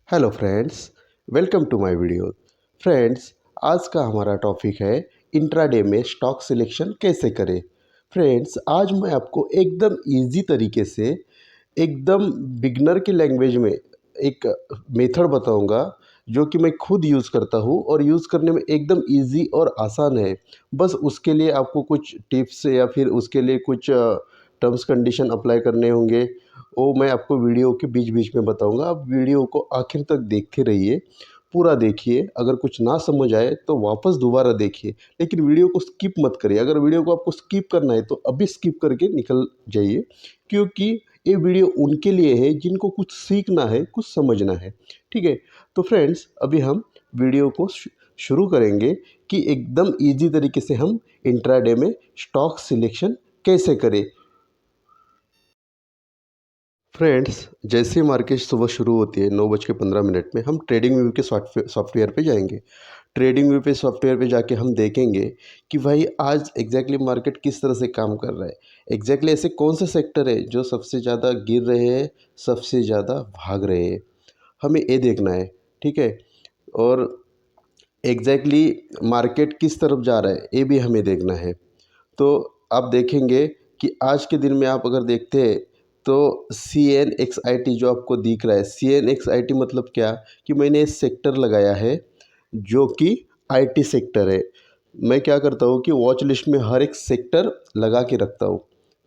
Hello friends, welcome to my video. Friends, आज का हमारा टॉपिक है इंट्राडे में स्टॉक सिलेक्शन कैसे करें। फ्रेंड्स, आज मैं आपको एकदम इजी तरीके से, एकदम बिगनर की लैंग्वेज में एक मेथड बताऊंगा जो कि मैं खुद यूज़ करता हूँ और यूज़ करने में एकदम इजी और आसान है। बस उसके लिए आपको कुछ टिप्स या फिर उसके लिए कुछ टर्म्स कंडीशन अप्लाई करने होंगे, वो मैं आपको वीडियो के बीच बीच में बताऊंगा। आप वीडियो को आखिर तक देखते रहिए, पूरा देखिए। अगर कुछ ना समझ आए तो वापस दोबारा देखिए, लेकिन वीडियो को स्किप मत करिए। अगर वीडियो को आपको स्किप करना है तो अभी स्किप करके निकल जाइए, क्योंकि ये वीडियो उनके लिए है जिनको कुछ सीखना है, कुछ समझना है। ठीक है, तो फ्रेंड्स, अभी हम वीडियो को शुरू करेंगे कि एकदम इजी तरीके से हम इंट्राडे में स्टॉक सिलेक्शन कैसे करें। फ्रेंड्स, जैसे मार्केट सुबह शुरू होती है 9:15 में, हम ट्रेडिंग व्यू के सॉफ्टवेयर पे जाएंगे। ट्रेडिंग व्यू पे सॉफ्टवेयर पे जाके हम देखेंगे कि भाई आज एग्जैक्टली मार्केट किस तरह से काम कर रहा है। एग्जैक्टली ऐसे कौन से सेक्टर है जो सबसे ज़्यादा गिर रहे हैं, सबसे ज़्यादा भाग रहे हैं, हमें ये देखना है। ठीक है, और एग्जैक्टली मार्केट किस तरफ जा रहा है ये भी हमें देखना है। तो आप देखेंगे कि आज के दिन में आप अगर देखते हैं तो CNXIT जो आपको दिख रहा है, CNXIT मतलब क्या, कि मैंने एक सेक्टर लगाया है जो कि IT सेक्टर है। मैं क्या करता हूँ कि वॉच लिस्ट में हर एक सेक्टर लगा के रखता हूँ।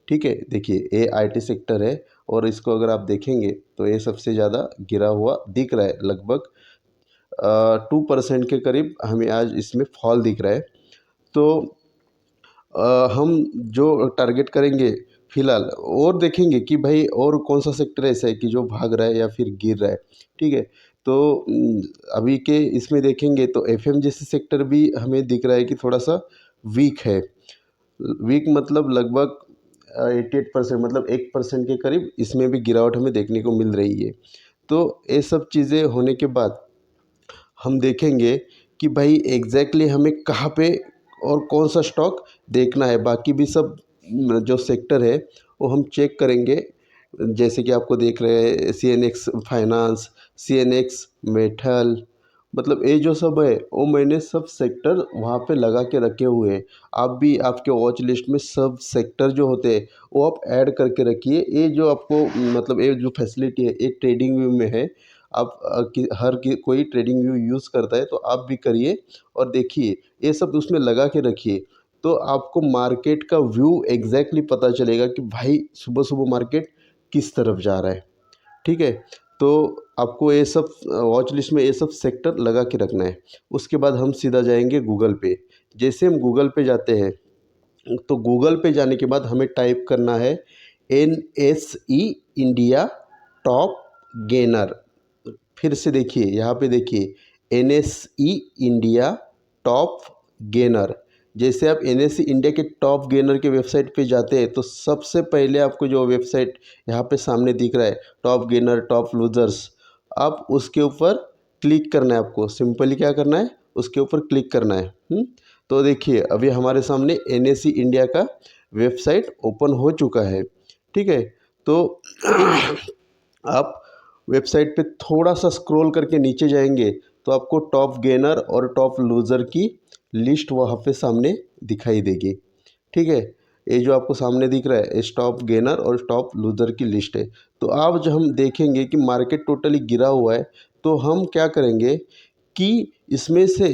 ठीक है, देखिए ये IT सेक्टर है और इसको अगर आप देखेंगे तो ये सबसे ज़्यादा गिरा हुआ दिख रहा है। लगभग 2% के करीब हमें आज इसमें फॉल दिख रहा है। तो हम जो टारगेट करेंगे फ़िलहाल, और देखेंगे कि भाई और कौन सा सेक्टर ऐसा है कि जो भाग रहा है या फिर गिर रहा है। ठीक है, तो अभी के इसमें देखेंगे तो FMGC सेक्टर भी हमें दिख रहा है कि थोड़ा सा वीक है। वीक मतलब लगभग 88%, मतलब 1% के करीब इसमें भी गिरावट हमें देखने को मिल रही है। तो ये सब चीज़ें होने के बाद हम देखेंगे कि भाई एग्जैक्टली हमें कहाँ पे और कौन सा स्टॉक देखना है। बाकी भी सब जो सेक्टर है वो हम चेक करेंगे। जैसे कि आपको देख रहे हैं CNX फाइनेंस, CNX मेटल, मतलब ये जो सब है वो मैंने सब सेक्टर वहाँ पे लगा के रखे हुए हैं। आप भी आपके वॉच लिस्ट में सब सेक्टर जो होते हैं वो आप ऐड करके रखिए। ये जो आपको मतलब ये जो फैसिलिटी है ये ट्रेडिंग व्यू में है। आप कोई ट्रेडिंग व्यू यूज़ करता है तो आप भी करिए और देखिए, ये सब उसमें लगा के रखिए। तो आपको मार्केट का व्यू एग्जैक्टली पता चलेगा कि भाई सुबह सुबह मार्केट किस तरफ जा रहा है। ठीक है, तो आपको ये सब वॉच लिस्ट में ये सब सेक्टर लगा के रखना है। उसके बाद हम सीधा जाएंगे गूगल पे। जैसे हम गूगल पे जाते हैं तो गूगल पे जाने के बाद हमें टाइप करना है NSE इंडिया टॉप गेनर। फिर से देखिए, यहाँ पे देखिए NSE इंडिया टॉप गेनर। जैसे आप NSE इंडिया के टॉप गेनर के वेबसाइट पे जाते हैं तो सबसे पहले आपको जो वेबसाइट यहाँ पे सामने दिख रहा है, टॉप गेनर टॉप लूजर्स, आप उसके ऊपर क्लिक करना है। आपको सिंपली क्या करना है, उसके ऊपर क्लिक करना है। तो देखिए अभी हमारे सामने NSE इंडिया का वेबसाइट ओपन हो चुका है। ठीक है, तो आप वेबसाइट पे थोड़ा सा स्क्रॉल करके नीचे जाएंगे तो आपको टॉप गेनर और टॉप लूज़र की लिस्ट वहाँ पे सामने दिखाई देगी। ठीक है, ये जो आपको सामने दिख रहा है इस टॉप गेनर और टॉप लूज़र की लिस्ट है। तो अब जब हम देखेंगे कि मार्केट टोटली गिरा हुआ है तो हम क्या करेंगे कि इसमें से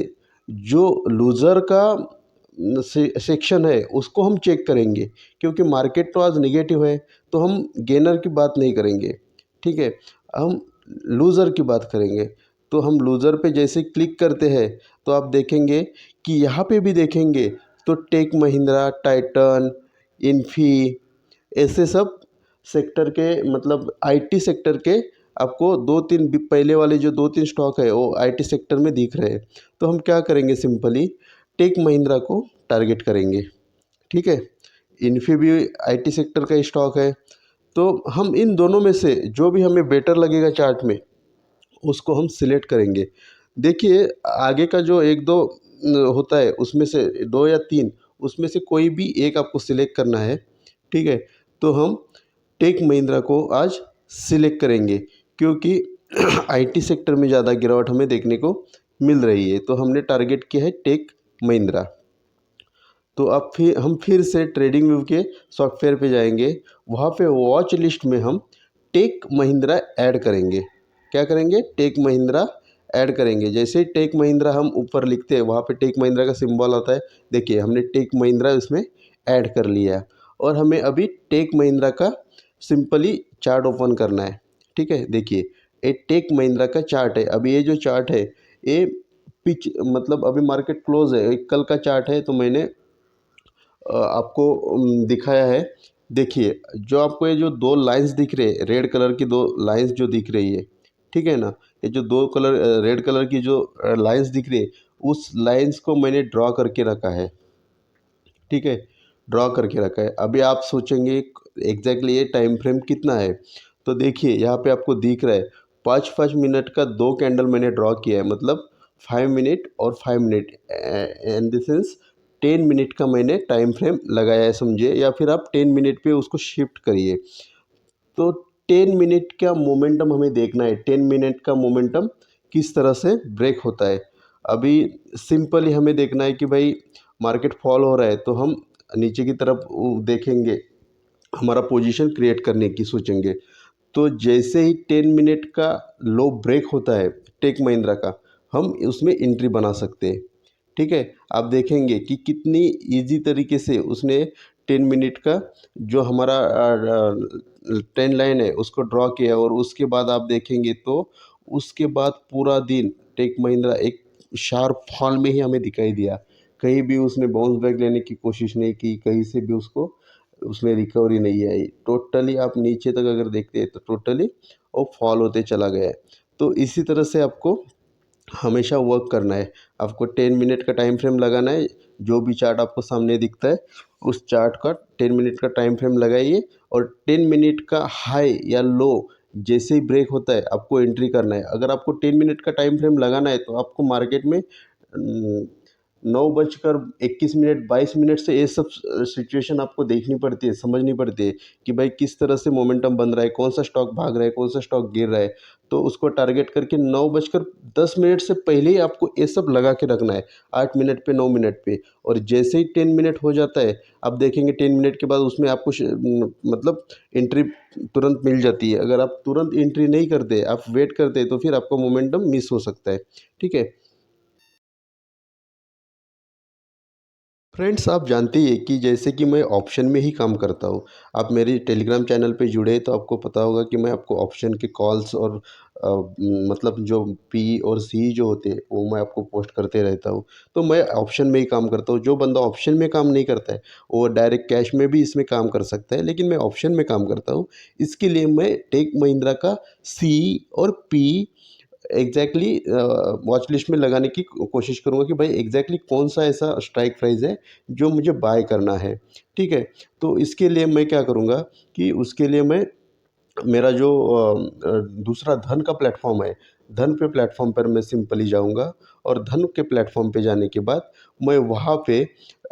जो लूज़र का सेक्शन है उसको हम चेक करेंगे, क्योंकि मार्केट तो आज निगेटिव है तो हम गेनर की बात नहीं करेंगे। ठीक है, हम लूज़र की बात करेंगे। तो हम लूज़र पे जैसे क्लिक करते हैं तो आप देखेंगे कि यहाँ पे भी देखेंगे तो टेक महिंद्रा, टाइटन, इन्फी, ऐसे सब सेक्टर के, मतलब IT सेक्टर के आपको दो तीन पहले वाले जो दो तीन स्टॉक है वो IT सेक्टर में दिख रहे हैं। तो हम क्या करेंगे, सिंपली टेक महिंद्रा को टारगेट करेंगे। ठीक है, इन्फी भी IT सेक्टर का स्टॉक है। तो हम इन दोनों में से जो भी हमें बेटर लगेगा चार्ट में उसको हम सिलेक्ट करेंगे। देखिए आगे का जो एक दो होता है उसमें से दो या तीन, उसमें से कोई भी एक आपको सिलेक्ट करना है। ठीक है, तो हम टेक महिंद्रा को आज सिलेक्ट करेंगे, क्योंकि आईटी सेक्टर में ज़्यादा गिरावट हमें देखने को मिल रही है, तो हमने टारगेट किया है टेक महिंद्रा। तो अब फिर से ट्रेडिंग व्यू के सॉफ्टवेयर पे जाएंगे, वहाँ पे वॉच लिस्ट में हम टेक महिंद्रा ऐड करेंगे। क्या करेंगे? टेक महिंद्रा ऐड करेंगे। जैसे ही टेक महिंद्रा हम ऊपर लिखते हैं, वहाँ पे टेक महिंद्रा का सिंबल आता है। देखिए, हमने टेक महिंद्रा इसमें ऐड कर लिया है और हमें अभी टेक महिंद्रा का सिंपली चार्ट ओपन करना है। ठीक है, देखिए ये टेक महिंद्रा का चार्ट है। अभी ये जो चार्ट है, ये पिच मतलब अभी मार्केट क्लोज है, एक कल का चार्ट है, तो मैंने आपको दिखाया है। देखिए, जो आपको ये जो दो लाइंस दिख रहे हैं, रेड कलर की दो लाइंस जो दिख रही है, ठीक है ना, ये जो दो कलर रेड कलर की जो लाइंस दिख रही है, उस लाइंस को मैंने ड्रॉ करके रखा है। ठीक है, ड्रॉ करके रखा है। अभी आप सोचेंगे एग्जैक्टली ये टाइम फ्रेम कितना है, तो देखिए यहाँ पे आपको दिख रहा है 5-5 मिनट का दो कैंडल मैंने ड्रॉ किया है, मतलब 5 मिनट और 5 minute, in the sense 10 minute का मैंने टाइम फ्रेम लगाया है, समझिए, या फिर आप 10 मिनट पे उसको शिफ्ट करिए। तो 10 मिनट का मोमेंटम हमें देखना है, 10 मिनट का मोमेंटम किस तरह से ब्रेक होता है। अभी सिंपली हमें देखना है कि भाई मार्केट फॉल हो रहा है, तो हम नीचे की तरफ देखेंगे, हमारा पोजीशन क्रिएट करने की सोचेंगे। तो जैसे ही 10 मिनट का लो ब्रेक होता है टेक महिंद्रा का, हम उसमें एंट्री बना सकते हैं। ठीक है, आप देखेंगे कि कितनी इजी तरीके से उसने 10 मिनट का जो हमारा ट्रेंड लाइन है उसको ड्रॉ किया, और उसके बाद आप देखेंगे तो उसके बाद पूरा दिन टेक महिंद्रा एक शार्प फॉल में ही हमें दिखाई दिया। कहीं भी उसने बाउंस बैक लेने की कोशिश नहीं की, कहीं से भी उसको उसमें रिकवरी नहीं आई। टोटली आप नीचे तक अगर देखते हैं तो टोटली वो फॉल होते चला गया है। तो इसी तरह से आपको हमेशा वर्क करना है। आपको 10 मिनट का टाइम फ्रेम लगाना है। जो भी चार्ट आपको सामने दिखता है, उस चार्ट का 10 मिनट का टाइम फ्रेम लगाइए, और 10 मिनट का हाई या लो जैसे ही ब्रेक होता है आपको एंट्री करना है। अगर आपको 10 मिनट का टाइम फ्रेम लगाना है, तो आपको मार्केट में 9:21 22 मिनट से ये सब सिचुएशन आपको देखनी पड़ती है, समझनी पड़ती है कि भाई किस तरह से मोमेंटम बन रहा है, कौन सा स्टॉक भाग रहा है, कौन सा स्टॉक गिर रहा है। तो उसको टारगेट करके 9:10 से पहले ही आपको ये सब लगा के रखना है, 8 मिनट पे, 9 मिनट पे। और जैसे ही 10 मिनट हो जाता है, आप देखेंगे 10 मिनट के बाद उसमें आपको मतलब एंट्री तुरंत मिल जाती है। अगर आप तुरंत एंट्री नहीं करते, आप वेट करते, तो फिर आपका मोमेंटम मिस हो सकता है। ठीक है फ्रेंड्स, आप जानते ही हैं कि जैसे कि मैं ऑप्शन में ही काम करता हूँ। आप मेरी टेलीग्राम चैनल पे जुड़े हैं, तो आपको पता होगा कि मैं आपको ऑप्शन के कॉल्स और मतलब जो पी और सी जो होते हैं, वो मैं आपको पोस्ट करते रहता हूँ। तो मैं ऑप्शन में ही काम करता हूँ। जो बंदा ऑप्शन में काम नहीं करता है, वो डायरेक्ट कैश में भी इसमें काम कर सकता है, लेकिन मैं ऑप्शन में काम करता हूँ। इसके लिए मैं टेक महिंद्रा का सी और पी एग्जैक्टली वॉच लिस्ट में लगाने की कोशिश करूँगा कि भाई एग्जैक्टली कौन सा ऐसा स्ट्राइक प्राइस है जो मुझे बाय करना है। ठीक है, तो इसके लिए मैं क्या करूँगा कि उसके लिए मैं मेरा जो दूसरा धन का प्लेटफॉर्म है, धन पे प्लेटफॉर्म पर मैं सिंपली जाऊंगा, और धन के प्लेटफॉर्म पे जाने के बाद मैं वहाँ पे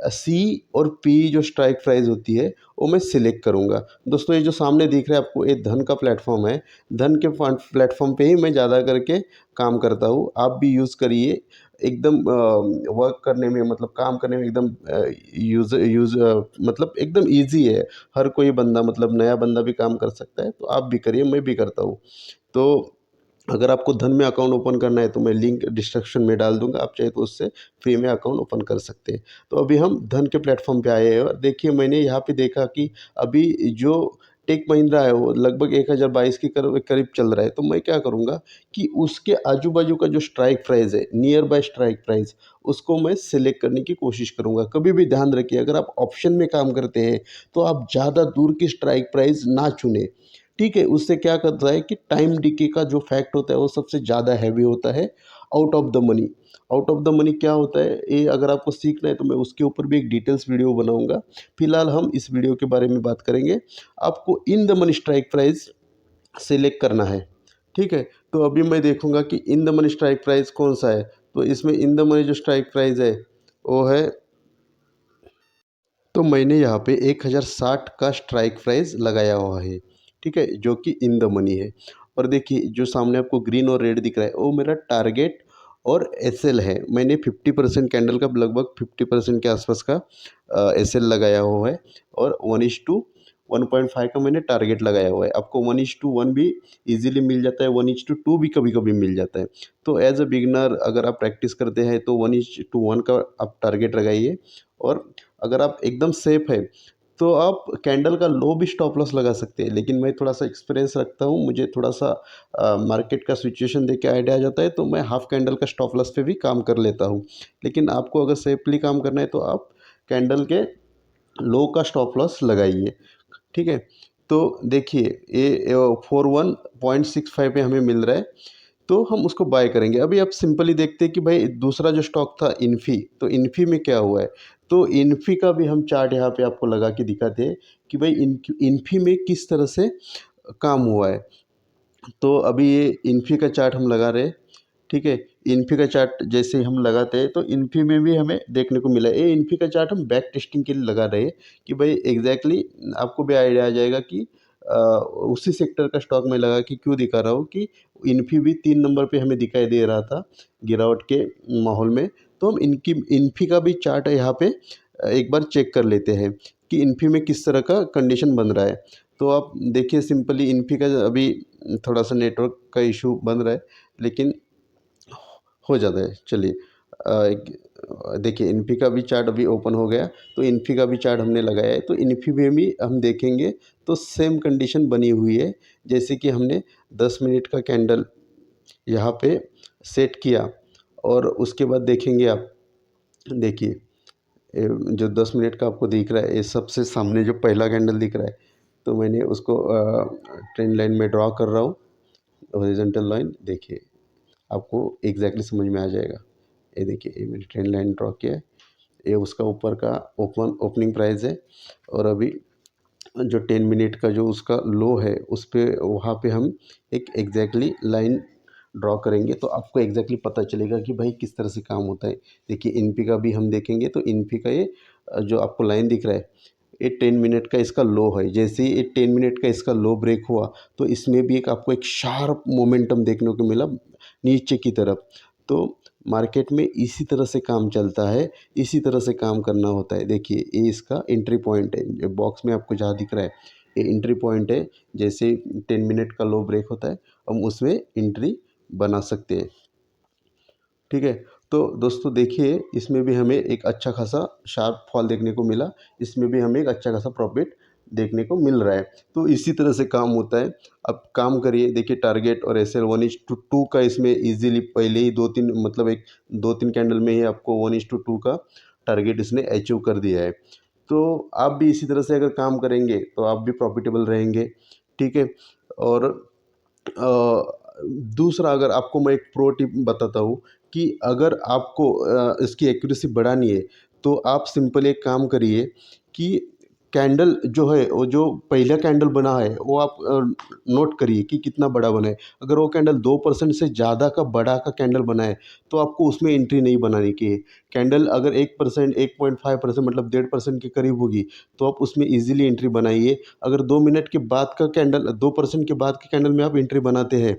सी और पी जो स्ट्राइक प्राइस होती है, वो मैं सिलेक्ट करूँगा। दोस्तों, ये जो सामने दिख रहा है आपको, ये धन का प्लेटफॉर्म है। धन के प्लेटफॉर्म पे ही मैं ज़्यादा करके काम करता हूँ। आप भी यूज़ करिए, एकदम वर्क करने में, मतलब काम करने में एकदम मतलब एकदम ईजी है। हर कोई बंदा, मतलब नया बंदा भी काम कर सकता है, तो आप भी करिए, मैं भी करता हूँ। तो अगर आपको धन में अकाउंट ओपन करना है, तो मैं लिंक डिस्क्रिप्शन में डाल दूंगा, आप चाहे तो उससे फ्री में अकाउंट ओपन कर सकते हैं। तो अभी हम धन के प्लेटफॉर्म पे आए हैं, और देखिए मैंने यहाँ पे देखा कि अभी जो टेक महिंद्रा है वो लगभग 1022 के करीब चल रहा है। तो मैं क्या करूँगा कि उसके आजू बाजू का जो स्ट्राइक प्राइस है, नियर बाय स्ट्राइक प्राइस, उसको मैं सिलेक्ट करने की कोशिश करूँगा। कभी भी ध्यान रखिए, अगर आप ऑप्शन में काम करते हैं, तो आप ज़्यादा दूर की स्ट्राइक प्राइस ना चुनें। ठीक है, उससे क्या करता है कि टाइम डिके का जो फैक्ट होता है वो सबसे ज़्यादा हैवी होता है out of the money. Out of the money क्या होता है, ये अगर आपको सीखना है तो मैं उसके ऊपर भी एक डिटेल्स वीडियो बनाऊंगा। फिलहाल हम इस वीडियो के बारे में बात करेंगे। आपको in the money strike price select करना है। ठीक है, तो अभी मैं देखूंगा कि in the money strike price कौन सा है। तो इसमें इन द मनी जो स्ट्राइक प्राइस है वो है, तो मैंने यहाँ पे 1060 का स्ट्राइक प्राइस लगाया हुआ है। ठीक है, जो कि इन द मनी है। और देखिए जो सामने आपको ग्रीन और रेड दिख रहा है वो मेरा टारगेट और एसएल है। मैंने 50% कैंडल का लगभग 50% के आसपास का एसएल लगाया हुआ है और 1:1.5 का मैंने टारगेट लगाया हुआ है। आपको 1:1 भी इजीली मिल जाता है, 1:2 भी कभी कभी मिल जाता है। तो एज अ बिगनर अगर आप प्रैक्टिस करते हैं तो 1:1 का आप टारगेट लगाइए। और अगर आप एकदम सेफ है तो आप कैंडल का लो भी स्टॉप लॉस लगा सकते हैं। लेकिन मैं थोड़ा सा एक्सपीरियंस रखता हूँ, मुझे थोड़ा सा मार्केट का सिचुएशन देख के आइडिया आ जाता है, तो मैं हाफ कैंडल का स्टॉप लॉस पे भी काम कर लेता हूँ। लेकिन आपको अगर सेफली काम करना है तो आप कैंडल के लो का स्टॉप लॉस लगाइए। ठीक है। तो देखिए ये 41.65 पे हमें मिल रहा है, तो हम उसको बाय करेंगे। अभी आप सिंपली देखते हैं कि भाई दूसरा जो स्टॉक था इन्फी, तो इन्फी में क्या हुआ है। तो इन्फी का भी हम चार्ट यहाँ पे आपको लगा के दिखाते हैं कि भाई इन्फी में किस तरह से काम हुआ है। तो अभी ये इन्फी का चार्ट हम लगा रहे हैं। ठीक है। इन्फी का चार्ट जैसे हम लगाते हैं तो इन्फी में भी हमें देखने को मिला है। ये इन्फी का चार्ट हम बैक टेस्टिंग के लिए लगा रहे हैं कि भाई एग्जैक्टली आपको भी आइडिया आ जाएगा कि उसी सेक्टर का स्टॉक में लगा कि क्यों दिखा रहा हूँ कि इन्फी भी 3 नंबर पे हमें दिखाई दे रहा था गिरावट के माहौल में। तो हम इनकी इन्फी का भी चार्ट है यहाँ पे एक बार चेक कर लेते हैं कि इन्फी में किस तरह का कंडीशन बन रहा है। तो आप देखिए सिंपली इन्फी का अभी थोड़ा सा नेटवर्क का इशू बन रहा है, लेकिन हो जाता है। चलिए देखिए इन्फी का भी चार्ट अभी ओपन हो गया, तो इन्फी का भी चार्ट हमने लगाया है। तो इन्फी में भी हम देखेंगे तो सेम कंडीशन बनी हुई है, जैसे कि हमने 10 मिनट का कैंडल यहाँ पे सेट किया। और उसके बाद देखेंगे आप, देखिए जो 10 मिनट का आपको दिख रहा है, ये सबसे सामने जो पहला कैंडल दिख रहा है, तो मैंने उसको ट्रेंड लाइन में ड्रॉ कर रहा हूँ, हॉरिजॉन्टल लाइन। देखिए आपको एग्जैक्टली समझ में आ जाएगा। ये देखिए ये मैंने ट्रेंड लाइन ड्रॉ किया है, ये उसका ऊपर का ओपनिंग प्राइस है। और अभी जो 10 मिनट का जो उसका लो है उस पर वहाँ पे हम एक एग्जैक्टली लाइन ड्रॉ करेंगे, तो आपको एग्जैक्टली पता चलेगा कि भाई किस तरह से काम होता है। देखिए इन्फी का भी हम देखेंगे तो इन्फी का ये जो आपको लाइन दिख रहा है, ये 10 मिनट का इसका लो है। जैसे ही ये 10 मिनट का इसका लो ब्रेक हुआ तो इसमें भी एक आपको एक शार्प मोमेंटम देखने को मिला नीचे की तरफ। तो मार्केट में इसी तरह से काम चलता है, इसी तरह से काम करना होता है। देखिए ये इसका एंट्री पॉइंट है, जो बॉक्स में आपको जहाँ दिख रहा है ये एंट्री पॉइंट है। जैसे 10 मिनट का लो ब्रेक होता है हम उसमें एंट्री बना सकते हैं। ठीक है। तो दोस्तों देखिए इसमें भी हमें एक अच्छा खासा शार्प फॉल देखने को मिला, इसमें भी हमें एक अच्छा खासा प्रॉफिट देखने को मिल रहा है। तो इसी तरह से काम होता है। अब काम करिए, देखिए टारगेट और एस एल 1:2 का इसमें इजीली पहले ही 2-3 मतलब एक 2-3 कैंडल में ही आपको 1:2 का टारगेट इसने अचीव कर दिया है। तो आप भी इसी तरह से अगर काम करेंगे तो आप भी प्रॉफिटेबल रहेंगे। ठीक है। और दूसरा अगर आपको मैं एक प्रो टिप बताता हूँ कि अगर आपको इसकी एक्यूरेसी बढ़ानी है तो आप सिंपल एक काम करिए कि कैंडल जो है वो जो पहला कैंडल बना है वो आप नोट करिए कि कितना बड़ा बना है। अगर वो कैंडल 2% से ज़्यादा का बड़ा का कैंडल बना है तो आपको उसमें एंट्री नहीं बनानी चाहिए। कैंडल अगर 1%, 1.5% मतलब 1.5% के करीब होगी तो आप उसमें ईजिली एंट्री बनाइए। अगर 2 मिनट के बाद का कैंडल 2% के बाद के कैंडल में आप एंट्री बनाते हैं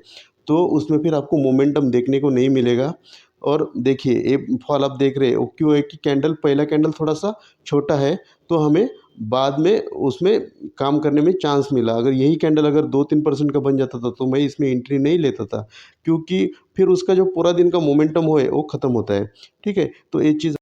तो उसमें फिर आपको मोमेंटम देखने को नहीं मिलेगा। और देखिए ये फॉल आप देख रहे हैं वो क्यों है कि कैंडल पहला कैंडल थोड़ा सा छोटा है, तो हमें बाद में उसमें काम करने में चांस मिला। अगर यही कैंडल अगर 2-3% का बन जाता था तो मैं इसमें एंट्री नहीं लेता था, क्योंकि फिर उसका जो पूरा दिन का मोमेंटम हो है वो ख़त्म होता है। ठीक है। तो ये चीज़